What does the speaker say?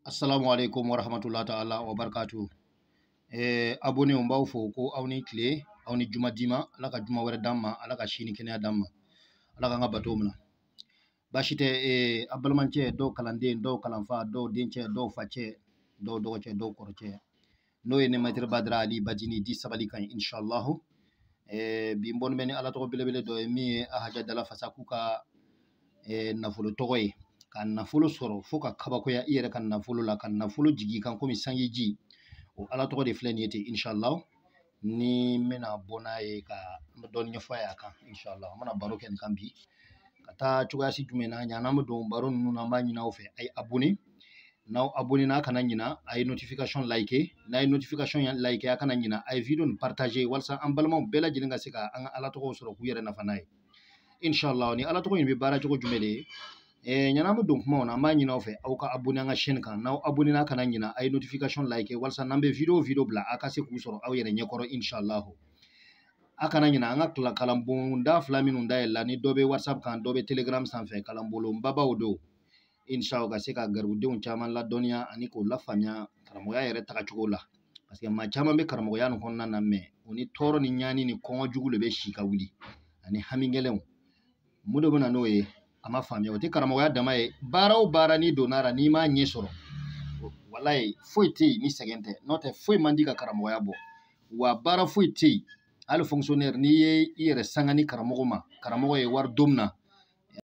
Assalamu alaikum wa rahmatullahi ta'ala wa barakatuh. Abonné on baw fo ko awni clé awni juma dima ala ka juma wara damma ala ka shini kenya damma ala ka ngabato muna bashite abalmanche do kalande do kalanfa do denche do fache do doche do korche no ene maitre badra ali badini di sabali kan inshallah bi mbon meni ala to belebele do mi ahaja dala fasakuka nafulo togoye kan nafulo soro foka kabako ya iyere kan nafulo la kan nafulo jigi kan komi sangi ji o ala to de flen yete inshallah ni mena bona e ka don nyofa ya kan inshallah mana baroken kan bi kata chuga si jumena nyana mo don baron nuna ma nyina ofe ay abonné now abonné na kana nyina ay notification like na ay notification ya like ya kana nyina ay video partager walsa ambalma bela jilinga sika an ala to soro ku yere na fanay inshallah ni ala to ni be bara chugo jumele nyana mo donc mo na ma nyina ofe au ka abonné nga chaîne kan now abonné na kana nyina ay notification like walsa nambe video bla akase ku soro aw yere nyekoro inshallah akana nyina nga kalambon da flaminu nda ella ni dobe whatsapp kan dobe telegram sanfɛ kalambolo mbaba odo inshallah ga se ka garbudenw caman la dɔniya ani ko la faamuya karamɔgɔya yɛrɛ taga cogo la parce que maa caman bɛ karamɔgɔya nin kɔnɔna na mɛ o ni tɔɔrɔ ni ɲani ni kɔngɔ jugu de bɛ si ka wuli ani hami gɛlɛnw mun de bɛna n'o ye a ma faamuya o tɛ karamɔgɔya dama ye baara o baara ni donna ra n'i m'a ɲɛ sɔrɔ walayi foyi tɛ yen ni sɛgɛn tɛ n'o tɛ foyi man di ka karamɔgɔya bɔ wa baara foyi tɛ yen hali fonctionnaire n'i ye i yɛrɛ sanga ni karamɔgɔ ma karamɔgɔ ye wari don min na